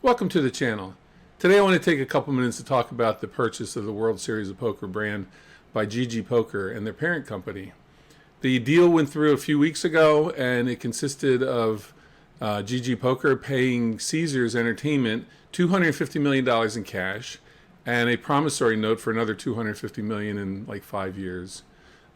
Welcome to the channel. Today I want to take a couple minutes to talk about the purchase of the World Series of Poker brand by GGPoker and their parent company. The deal went through a few weeks ago, and it consisted of GGPoker paying Caesars Entertainment $250 million in cash and a promissory note for another $250 million in like 5 years.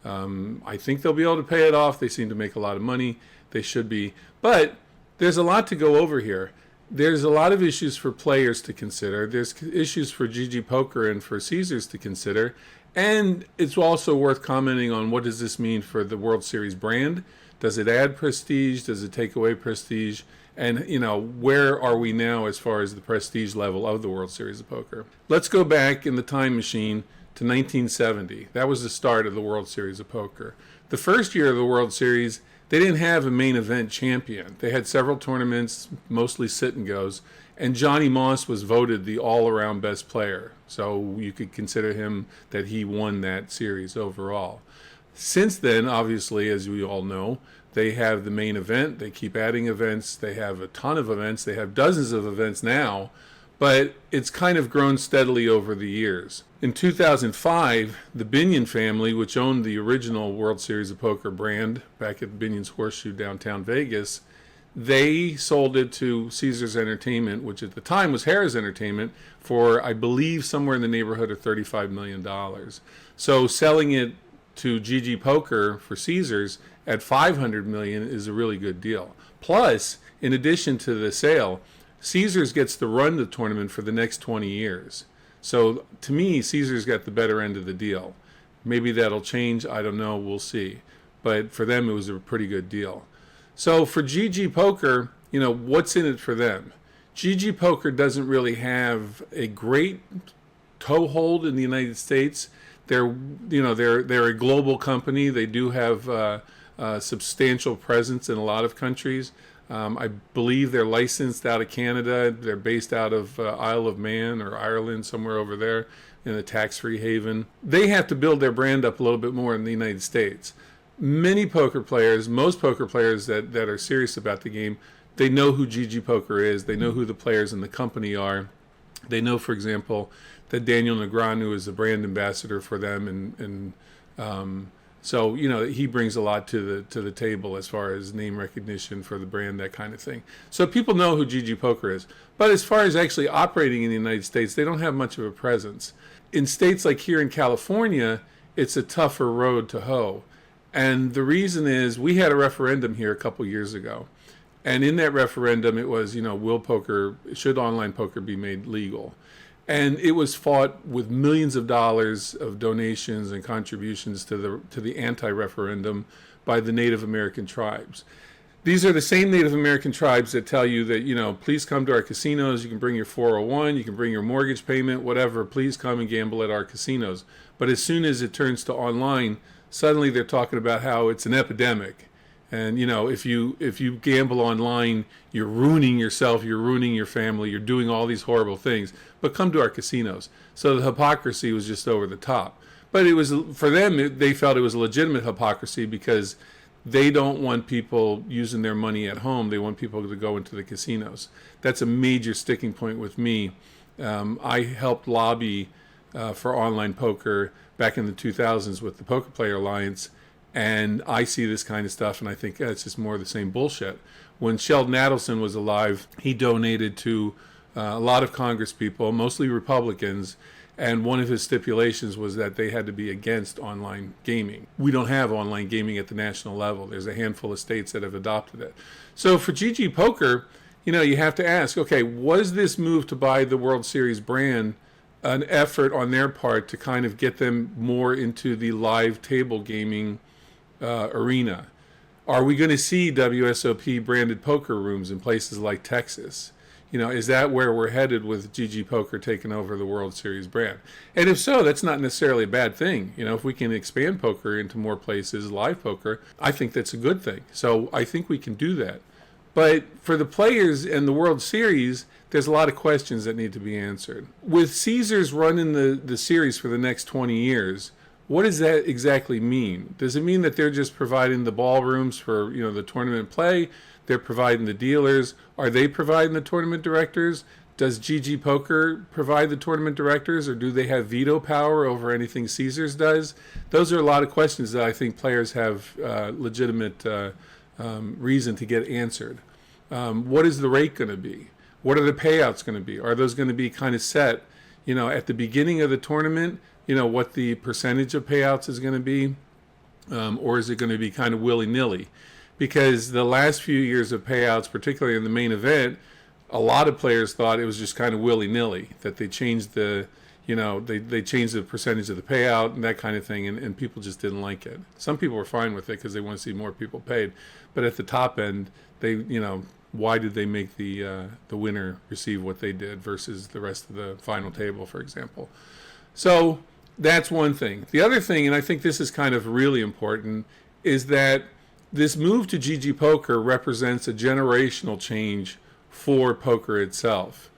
I think they'll be able to pay it off. They seem to make a lot of money. They should be. But there's a lot to go over here. There's a lot of issues for players to consider. There's issues for GGPoker and for Caesars to consider. And it's also worth commenting on, what does this mean for the World Series brand? Does it add prestige? Does it take away prestige? And, where are we now as far as the prestige level of the World Series of Poker? Let's go back in the time machine to 1970. That was the start of the World Series of Poker. The first year of the World Series, they didn't have a main event champion. They had several tournaments, mostly sit and goes, and Johnny Moss was voted the all-around best player. So you could consider him that he won that series overall. Since then, obviously, as we all know, they have the main event. They keep adding events. They have a ton of events. They have dozens of events now, but it's kind of grown steadily over the years. In 2005, the Binion family, which owned the original World Series of Poker brand back at Binions Horseshoe downtown Vegas, they sold it to Caesars Entertainment, which at the time was Harrah's Entertainment, for I believe somewhere in the neighborhood of $35 million. So selling it to GGPoker for Caesars at $500 million is a really good deal. Plus, in addition to the sale, Caesars gets to run the tournament for the next 20 years. So to me, Caesars got the better end of the deal. Maybe that'll change. I don't know. We'll see. But for them, it was a pretty good deal. So for GGPoker, what's in it for them? GGPoker doesn't really have a great toehold in the United States. They're a global company. They do have a substantial presence in a lot of countries. I believe they're licensed out of Canada. They're based out of Isle of Man or Ireland, somewhere over there in a tax-free haven. They have to build their brand up a little bit more in the United States. Many poker players, most poker players that are serious about the game, they know who GGPoker is. They know who the players in the company are. They know, for example, that Daniel Negreanu is the brand ambassador for them, so he brings a lot to the table as far as name recognition for the brand, that kind of thing. So people know who GGPoker is. But as far as actually operating in the United States, they don't have much of a presence. In states like here in California, it's a tougher road to hoe. And the reason is, we had a referendum here a couple years ago. And in that referendum, it was, should online poker be made legal? And it was fought with millions of dollars of donations and contributions to the anti-referendum by the Native American tribes. These are the same Native American tribes that tell you that, please come to our casinos. You can bring your 401, you can bring your mortgage payment, whatever. Please come and gamble at our casinos. But as soon as it turns to online, suddenly they're talking about how it's an epidemic. And, if you gamble online, you're ruining yourself, you're ruining your family, you're doing all these horrible things. But come to our casinos. So the hypocrisy was just over the top. But it was, for them, they felt it was a legitimate hypocrisy because they don't want people using their money at home. They want people to go into the casinos. That's a major sticking point with me. I helped lobby for online poker back in the 2000s with the Poker Player Alliance. And I see this kind of stuff, and I think it's just more of the same bullshit. When Sheldon Adelson was alive, he donated to a lot of Congress people, mostly Republicans, and one of his stipulations was that they had to be against online gaming. We don't have online gaming at the national level. There's a handful of states that have adopted it. So for GGPoker, you have to ask, okay, was this move to buy the World Series brand an effort on their part to kind of get them more into the live table gaming arena? Are we going to see WSOP branded poker rooms in places like Texas? Is that where we're headed with GGPoker taking over the World Series brand? And if so, that's not necessarily a bad thing. If we can expand poker into more places, live poker, I think that's a good thing. So I think we can do that. But for the players and the World Series, there's a lot of questions that need to be answered. With Caesars running the series for the next 20 years, what does that exactly mean? Does it mean that they're just providing the ballrooms for the tournament play? They're providing the dealers. Are they providing the tournament directors? Does GGPoker provide the tournament directors, or do they have veto power over anything Caesars does? Those are a lot of questions that I think players have legitimate reason to get answered. What is the rate going to be? What are the payouts going to be? Are those going to be kind of set, at the beginning of the tournament, what the percentage of payouts is going to be? Or is it going to be kind of willy-nilly? Because the last few years of payouts, particularly in the main event, a lot of players thought it was just kind of willy-nilly, that they changed the, they changed the percentage of the payout and that kind of thing, and people just didn't like it. Some people were fine with it because they want to see more people paid. But at the top end, they, why did they make the winner receive what they did versus the rest of the final table, for example? So that's one thing. The other thing, and I think this is kind of really important, is that this move to GGPoker represents a generational change for poker itself.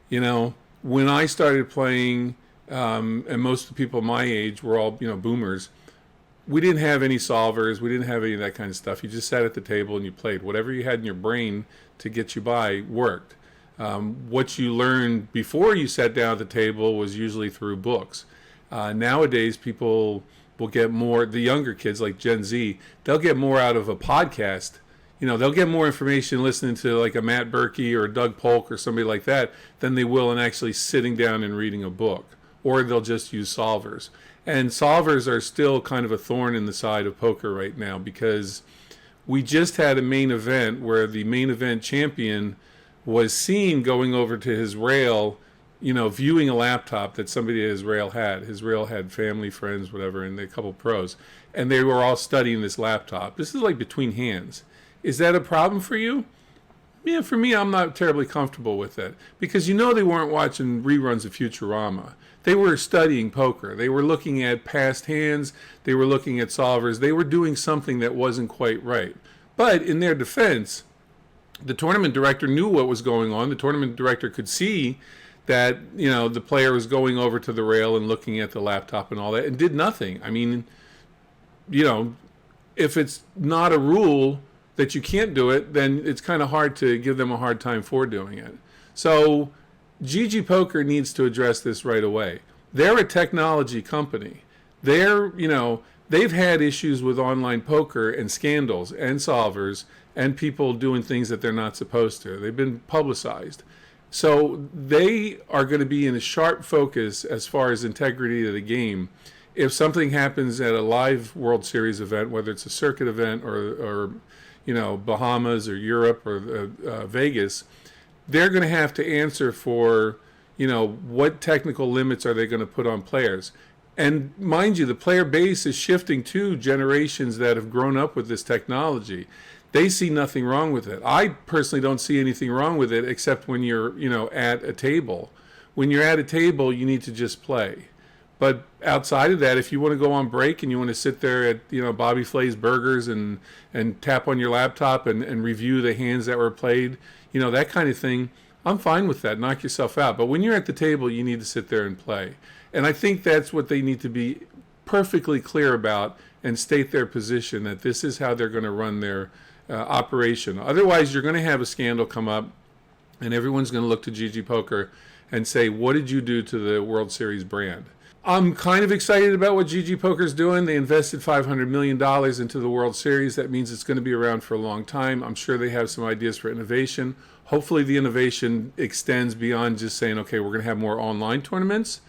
When I started playing, and most of the people my age were all, boomers, we didn't have any solvers. We didn't have any of that kind of stuff. You just sat at the table and you played. Whatever you had in your brain to get you by worked. What you learned before you sat down at the table was usually through books. Nowadays, people will get more, the younger kids like Gen Z, they'll get more out of a podcast. They'll get more information listening to like a Matt Berkey or Doug Polk or somebody like that than they will in actually sitting down and reading a book. Or they'll just use solvers. And solvers are still kind of a thorn in the side of poker right now, because we just had a main event where the main event champion was seen going over to his rail, viewing a laptop that somebody at his rail had. His rail had family, friends, whatever, and a couple pros. And they were all studying this laptop. This is like between hands. Is that a problem for you? Yeah, for me, I'm not terribly comfortable with it, because they weren't watching reruns of Futurama. They were studying poker. They were looking at past hands. They were looking at solvers. They were doing something that wasn't quite right. But in their defense, the tournament director knew what was going on. The tournament director could see that, the player was going over to the rail and looking at the laptop and all that, and did nothing. I mean, if it's not a rule that you can't do it, then it's kind of hard to give them a hard time for doing it. So GGPoker needs to address this right away. They're a technology company. They've had issues with online poker and scandals and solvers and people doing things that they're not supposed to. They've been publicized. So they are going to be in a sharp focus as far as integrity of the game. If something happens at a live World Series event, whether it's a circuit event or Bahamas or Europe or Vegas, they're going to have to answer for, what technical limits are they going to put on players. And mind you, the player base is shifting to generations that have grown up with this technology. They see nothing wrong with it. I personally don't see anything wrong with it, except when you're, at a table. When you're at a table, you need to just play. But outside of that, if you want to go on break and you want to sit there at, Bobby Flay's Burgers and tap on your laptop and review the hands that were played, that kind of thing, I'm fine with that. Knock yourself out. But when you're at the table, you need to sit there and play. And I think that's what they need to be perfectly clear about and state their position, that this is how they're going to run their operation. Otherwise, you're going to have a scandal come up, and everyone's going to look to GGPoker and say, what did you do to the World Series brand? I'm kind of excited about what GGPoker's doing. They invested $500 million into the World Series. That means it's going to be around for a long time. I'm sure they have some ideas for innovation. Hopefully the innovation extends beyond just saying, okay, we're going to have more online tournaments.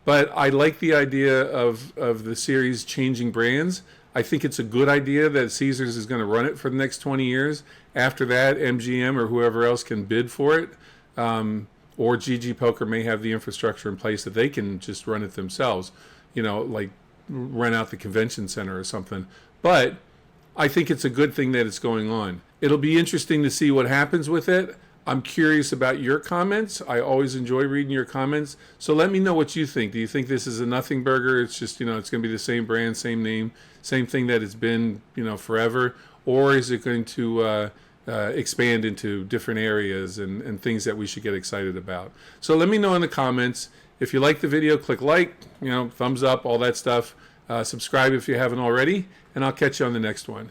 But I like the idea of the series changing brands. I think it's a good idea that Caesars is going to run it for the next 20 years. After that, MGM or whoever else can bid for it. Or GGPoker may have the infrastructure in place that they can just run it themselves, like rent out the convention center or something. But I think it's a good thing that it's going on. It'll be interesting to see what happens with it. I'm curious about your comments. I always enjoy reading your comments. So let me know what you think. Do you think this is a nothing burger? It's just, it's going to be the same brand, same name, same thing that it's been, forever? Or is it going to expand into different areas and things that we should get excited about? So let me know in the comments. If you like the video, click like, thumbs up, all that stuff. Subscribe if you haven't already, and I'll catch you on the next one.